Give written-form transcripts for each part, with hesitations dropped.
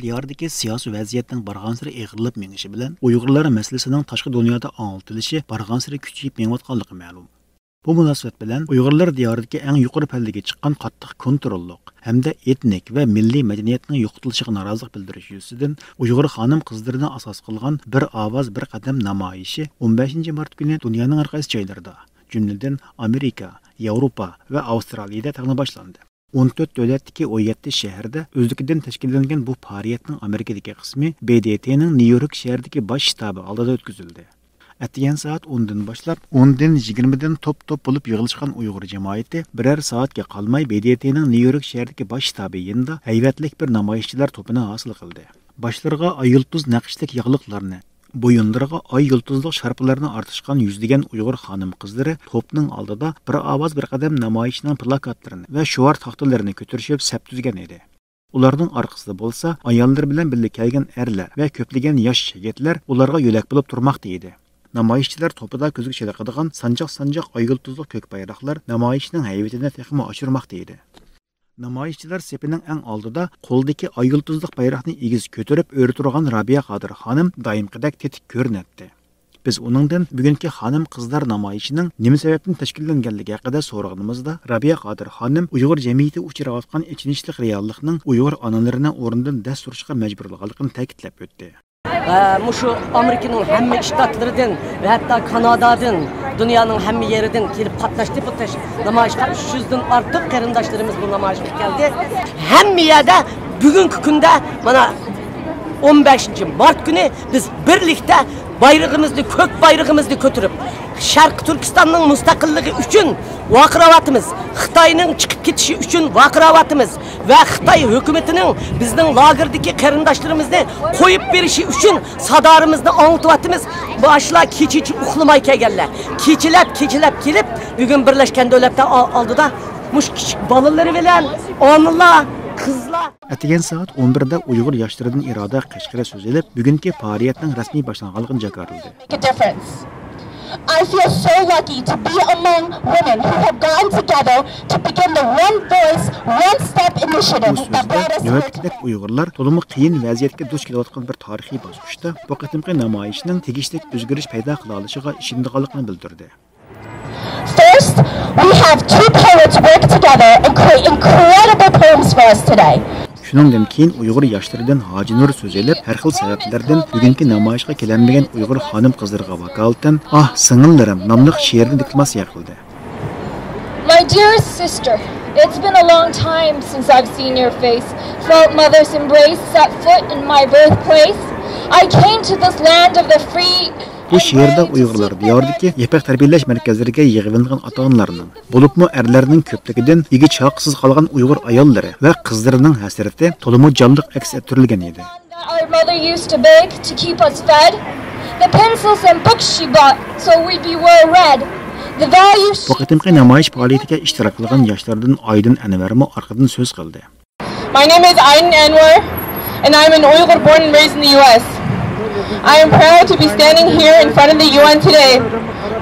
diyarındaki siyasi vaziyetning barg'ansiri eg'irlab menishi bilan Uyg'urlar masalasining tashqi dunyoda anglitilishi barg'ansiri kuchayib menayotganligi ma'lum. Bu munosabat bilan Uyg'urlar diyoridagi eng yuqori pallaga chiqqan qattiq kontrolliq hamda etnik va milliy madaniyatning yo'qotilishiga norozilik bildirish yuzasidan Uyg'ur xonim qizlarini asos qilgan bir ovoz bir qadam namoyishi 15 mart kuni dunyoning har qaysi joylarida, jumladan Amerika, Yevropa va Avstraliyada taqdim boshlandi. 14 davlatdagi 17 shaharda o'zligidan tashkillangan bu faoliyatning Amerikadagi qismi BDTning Nyu-York shahridagi bosh shtabi oldida o'tkazildi. Atgan soat 10dan boshlab 10dan 20dan top-top bo'lib yig'ilishgan Uyg'ur jamoati biror soatga qolmay BDTning Nyu-York shahridagi bosh shtabi yonida haybatlik bir namoyishchilar to'pini hosil qildi. Boshlariga ay yulduz naqshlik yog'liqlarni, bo'yinlariga ay yulduzlik sharpalarini artishgan yuzlagan Uyg'ur xonim qizlari to'pning oldida bir ovoz bir qadam namoyishining plakatlarini va shuar taxtalarini ko'tarishib saf tuzgan edi. Ularning orqasida bo'lsa, ayollar bilan birga kelgan erlar va ko'plagan yosh yigitlar ularga yo'lak bo'lib turmoqda edi. Namoyishchilar to'pida ko'zga chalaqadigan sanjoq-sanjoq ay yulduzli ko'k bayroqlar namoyishning hayvatini texmo oshirmoqda edi. Namoyishchilar sepining eng oldida qo'ldagi ay yulduzli bayroqni egiz ko'tarib o'ri turgan Rabiya Qodir xonim doimgidek tetik ko'rinadi. Biz uningdan bugungi xonim qizlar namoyishining nima sababdan tashkillanganligi haqida so'raganimizda Rabiya Qodir xonim Uyg'ur jamiyati uchrayotgan ichinishli reallikning Uyg'ur onalarini o'rnidan dast turishga majburlaganligini ta'kidlab o'tdi. Muşu Amerika'nın hamma shtatlaridan ve hatta Kanada'dan, dünyanın hamma yeridan kelib qatnashdi bu namoyishga 300 dan ortiq qarindoshlarimiz bu namoyishga keldi. Hamma yerda bugungi kunda mana 15 mart kuni biz birlikda bayrog'imizni, ko'k bayrog'imizni ko'tarib, Sharq Turkistonning mustaqilligi uchun vaqiravatimiz, Xitoyning chiqib ketishi uchun vaqiravatimiz va Xitoy hukumatining bizning lagerdagi qarindoshlarimizni qo'yib berishi uchun sadarimizni anglatvatimiz. Boshlar kechichi uxlamay kelganlar. Kechilab kelib, bugun Birlashgan Davlatlar oldida mush kichik bolalari bilan onalar Kızlar. Atgan soat 11da Uyg'ur yoshlaridan iroda Qashqarga so'zilib, bugungi faoliyatning rasmiy boshlanganligi jakarildi. I feel so lucky to be among women who have gotten together to begin the One Voice, One Step initiative that brought us here. Uyg'urlar to'liq qiyin vaziyatga duch kelayotgan bir tarixiy bosqichda bu qitimqi namoyishning tegishli o'zgarish paydo qila olishiga ishonganligini bildirdi. First, we have two poets work together and create incredible poems for us today. Shuningdan keyin Uyg'ur yoshlaridan Hoji Nur so'zilib, har xil sabablardan bugungi namoyishga kelanmagan Uyg'ur xonim qizlarga vakolatan "Ah, singillarim" nomli she'rni deklamatsiya qildi. My dearest sister, it's been a long time since I've seen your face, felt mother's embrace, set foot in my birthplace. I came to this land of the free. Bu şehirde Uyg'urlar diyordaki yepak tarbiyalash markazlariga yig'ilgan ota-onalarning, bo'libmi erlarning ko'pligidan igi chaqsiz qolgan Uyg'ur ayollari va qizlarining hasrati to'liq jonliq aks ettirilgan edi. Our mother used to beg to keep us fed. The pencils and books she bought so we'd be well read. The values. Bu qitimqi namoyish faoliyatiga ishtirok qilgan yoshlardan Aydin Anvarmi orqadan so'z qildi. My name is Aydin Anwar and I'm an Uyghur born and raised in the US. I am proud to be standing here in front of the UN today,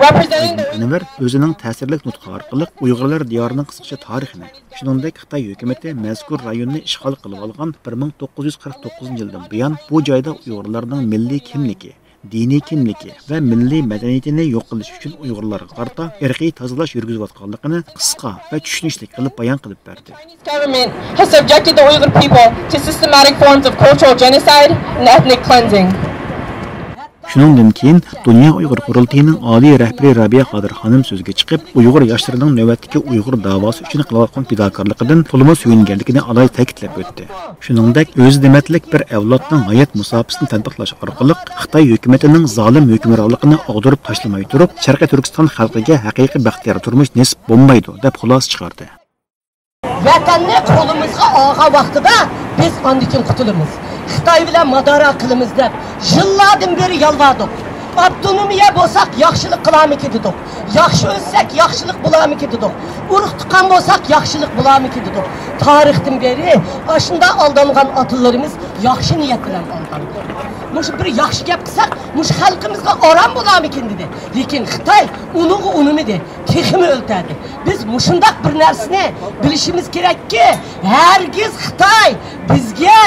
representing the Anwar o'zining ta'sirli nutqi orqali Uyg'urlar diyorining qisqacha tarixini, shuningdek Xitoy hukumatı mazkur rayonni ishg'ol qilib olgan 1949-yildan buyon bu joyda Uyg'urlarning milliy kimligi, diniy kimligi va milliy madaniyatini yo'q qilish uchun Uyg'urlarga qarata irqiy tozalash yurgizayotganligini qisqa va tushunishli qilib bayon qilib berdi. Chinese government has subjected the Uyghur people to systematic forms of cultural genocide and ethnic cleansing. Shuningdan keyin Dunyo Uyg'ur qurultayining oliy rahbari Rabiya Qodir xonim so'zga chiqib, Uyg'ur yoshlarining navbatdagi Uyg'ur da'vosi uchun qilayotgan fidokorligidan to'liq suyunganligini alohida ta'kidlab o'tdi. Shuningdek, o'z dematlik bir avlodning hayot musofasini tatbiqlash orqali Xitoy hukumatining zolim hukmronligini og'dirib tashlamay turib, Sharqiy Turkiston xalqiga haqiqiy baxtiyor turmush nasib bo'lmaydi deb xulosa chiqardi. Vatanni qo'limizga olgan vaqtida biz ondan qutulamiz. Xitoy bilan madora qilamiz deb yillardan beri yalvardik. Avtonomiya bo'lsak yaxshilik qilamiki dedik. Yaxshi o'lsak yaxshilik bo'lamiki dedik. Urug' tuqqan bo'lsak yaxshilik bo'lamiki dedik. Tarixdan beri shunda aldangan atalarimiz yaxshi niyat bilan aldangan. Mush bir yaxshi gap qilsak, muş halkımızga oram bulamıkin dedi. Lekin Xitay unuğu unumidi, teximi öltedi. Biz muşundaq bir narsani bilishimiz kerakki, hergiz Xitay bizga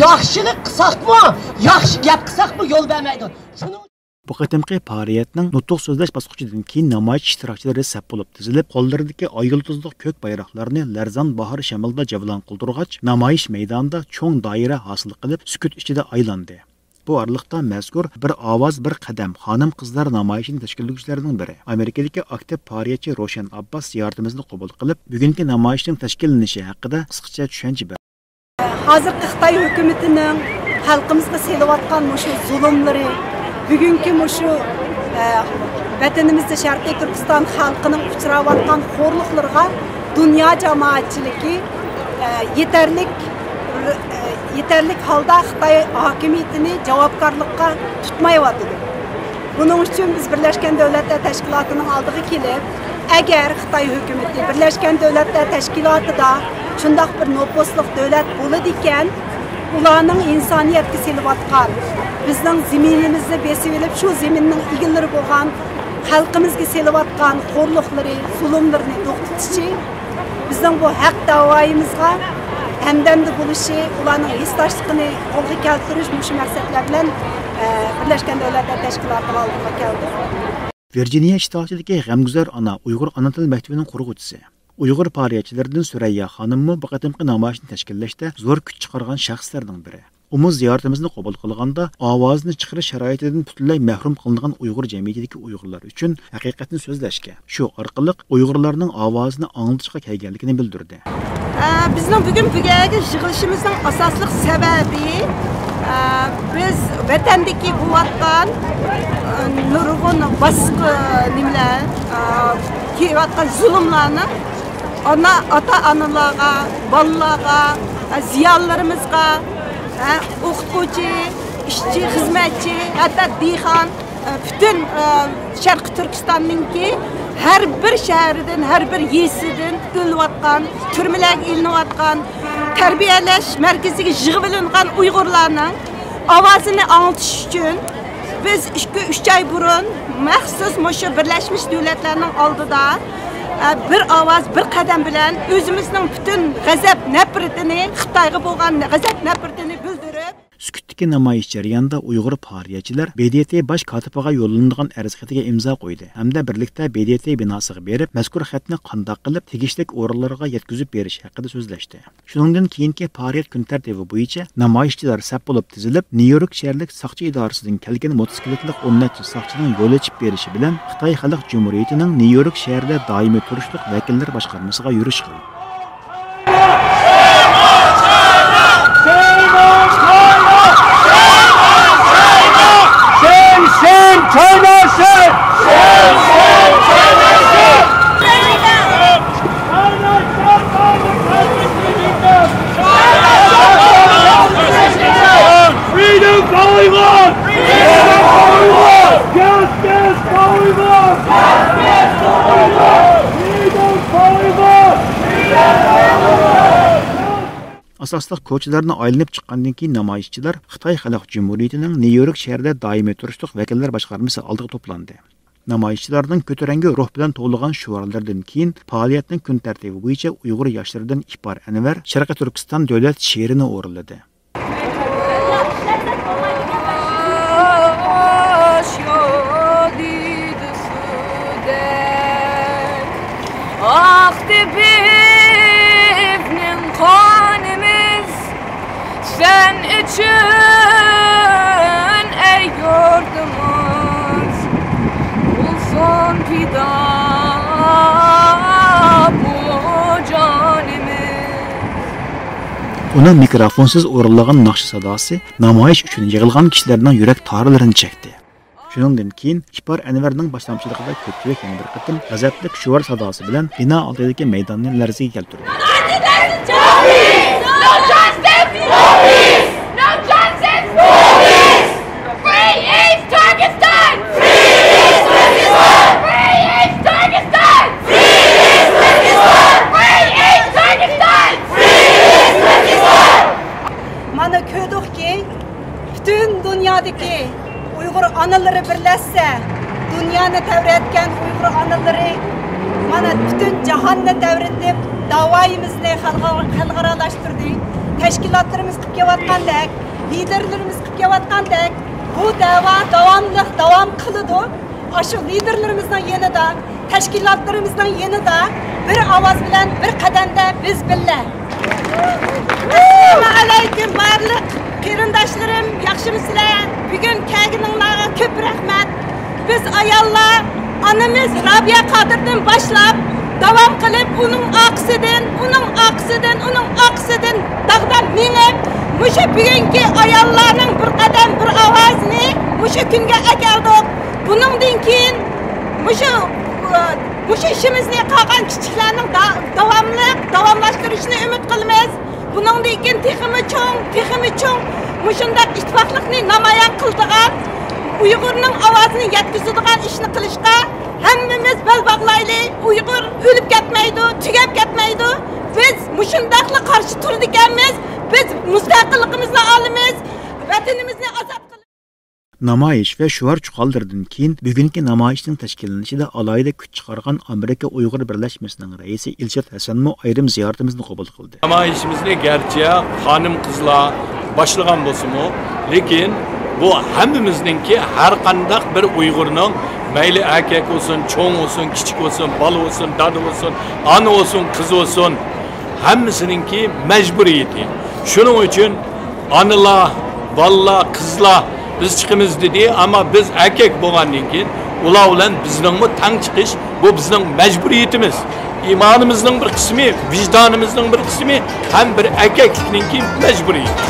yaxshilik qilsaqmi, yaxshi gap qilsaqmi yo'l bermaydi. Shuning Bu qatimqi faoliyatning nutq so'zlash bosqichidan keyin namoyish ishtirokchilari sap bo'lib tizilib, qo'llaridagi oy yulduzli ko'k bayroqlarni larzon bahor shamolda javlon qildirgach, namoyish maydonida cho'ng doira hosil qilib, sukut ichida aylandi. Bu oraliqda mazkur bir ovoz bir qadam xonim qizlar namoyishining tashkillovchilarining biri, Amerikadagi aktiv faoliyatchi Roshan Abbas ziyoratimizni qabul qilib, bugungi namoyishning tashkillanishi haqida qisqacha tushuncha berdi. Hozirgi Xitoy hukumatining xalqimizga selayotgan mushu zulmlari, bugungi mushu vatanimizda Sharqiy Turkiston xalqining uchrayotgan xo'rliqlarga dunyo jamoatchiligi yeterlik holda Xitoy hokimiyatini javobgarlikka tutmayapti. Buning uchun biz Birlashgan Davlatlar Tashkilotining oldiga kelib, agar Xitoy hukumati Birlashgan Davlatlar Tashkilotida shundoq bir nopusliq davlat bo'ladi ekan, ularning insoniyatga selayotgan, bizning zaminimizni besib olib, shu zaminning egillari bo'lgan xalqimizga selayotgan xo'rliqlari, zulmlarni to'xtatishi, bizning bu haq da'voyimizga hamdamda bo'lishi, ularning hissdoshligini qo'lga keltirish shu maqsadlar bilan Birlashgan Davlatlar Tashkiloti oldiga keldi. Virginia shtatidagi g'amguzar ona Uyg'ur ona tili maktabining qurg'uvchisi, Uyg'ur faoliyatchilaridan Surayya xonimmi bu qatimqi namoyishni tashkillashda zo'r kuch chiqargan shaxslarning biri. Umuz ziyoratimizni qabul qilganda ovozni chiqarish sharoitidan butunlay mahrum qilingan Uyg'ur jamiyatidagi Uyg'urlar uchun haqiqatni so'zlashga, shu orqali Uyg'urlarning ovozini anglatishga kelganligini bildirdi. Bizning bugun bugungi yig'ilishimizning asosli sababi biz vatandagi bo'layotgan nurg'un boshqa nimalar, kelayotgan zulmlarni ota-onalarga, bolalarga, ziyonlarimizga, o'qituvchi, ishchi, xizmatchi, hatto dehqon, butun Sharqiy Turkistonningki har bir shahridan, har bir yesidan o'layotgan, turmalarga ilinayotgan, tarbiyalash markaziga yig'ilingan Uyg'urlarning ovozini anglatish uchun biz 2-3 oy burun maxsus mushu Birlashmiş Davlatlarning oldida bir ovoz, bir qadam bilan o'zimizning butun g'azab nafratini, Xitoyga bo'lgan g'azab nafratini bildirib, Sukutdagi namoyish jarayonida Uyg'ur faoliyatchilar BDT bosh kotibiga yo'llangan arz xatiga imzo qo'ydi hamda birlikda BDT binosiga berib, mazkur xatni qandoq qilib tegishli o'rinlarga yetkazib berish haqida so'zlashdi. Shuningdan keyingi faoliyat kun tartibi bo'yicha namoyishchilar sap bo'lib tizilib, Nyu-York shaharlik soqchi idorasidan kelgan motosikletli 10 necha soqchining yo'l ochib berishi bilan Xitoy Xalq Jumhuriyatining Nyu-York shahrida doimiy turishliq vakillar boshqarmasiga yurish qildi. Asosliq ko'chalarni aylanib chiqqandan keyin namoyishchilar Xitoy Xalq Jumhuriyatining Nyu-York shahrida doimiy turishliq vakillar boshqarmasi oldiga to'plandi. Namoyishchilarning ko'tarangi ruh bilan to'lg'an shuarlardan keyin faoliyatning kun tartibi bo'yicha Uyg'ur yoshlaridan Ipar Anvar Sharqiy Turkiston davlat she'rini o'rinladi. Sen için ey yurdumuz olsun fida bu canimiz. Uning mikrofonsiz o'rinlagan naqsh sadosi namoyish uchun yig'ilgan kishilarning yurak torlarini chekdi. Shuningdan keyin Ipar Anvarning boshlamchiligida ko'pchilik yana bir qatim g'azabli shuvar sadosi bilan bino oldidagi maydonni larzaga keltirdi. analari birlashsa, dunyoni davratgan Uyg'ur analari mana butun jahonni davratib, davoyimizni xalqaralashtirdi. Tashkilotlarimiz qilib kelayotgandek, liderlarimiz qilib kelayotgandek, bu da'vo davom qiladi. Aşı liderlerimizden yanında, teşkilatlarımızdan yanında bir avaz bilen bir kademde biz birle. Assalamu aleyküm barlık kırındaşlarım, yaxşımısılar? Bugün kelgininglarga köp rahmat. Biz ayollar anamiz Rabia Qadirdan başlap davam qilib uning aqsidan dağdan minib mushu bugungi ayollarning bir qadam bir ovozini mushu kunga akeldik. Buningdan keyin mushu ishimizni qolgan kichiklarning davomlashtirishni umid qilamiz. Buningdan keyin texmi cho'ng mushundaq ittifoqlikni namoyon qildigan Uyg'urning ovozini yetkazadigan ishni qilishga hammamiz bel bog'laylik. Uyg'ur o'lib ketmaydi, tugab ketmaydi. Biz mushundaqla qarshi turdiganmiz. Biz mustaqilligimizni olamiz, vatanimizni ozod qilamiz. Namoyish va shuar chuqallardan keyin bugungi namoyishning tashkillanishida alohida kuch chiqargan Amerika Uyg'ur birlashmasining raisi Ilshod Hasanmo ayrim ziyoratimizni qabul qildi. Namoyishimizni garchi xonim qizlar boshlagan bo'lsa-mu, lekin bu hammamizningki har qanday bir Uyg'urning mayli erkak olsun, cho'ng olsun, kichik olsun, bola olsun, dada olsun, ona olsun, qiz olsun, hammasininki majburiyati. Shuning uchun onalar, bolalar, qizlar biz chiqimiz dedi, ama biz erkak bo'lgandan keyin ular bilan bizningmi tang chiqish bu bizning majburiyatimiz. İmanımızın bir qismi, vicdanımızın bir qismi ham bir erkaklikning majburiyati.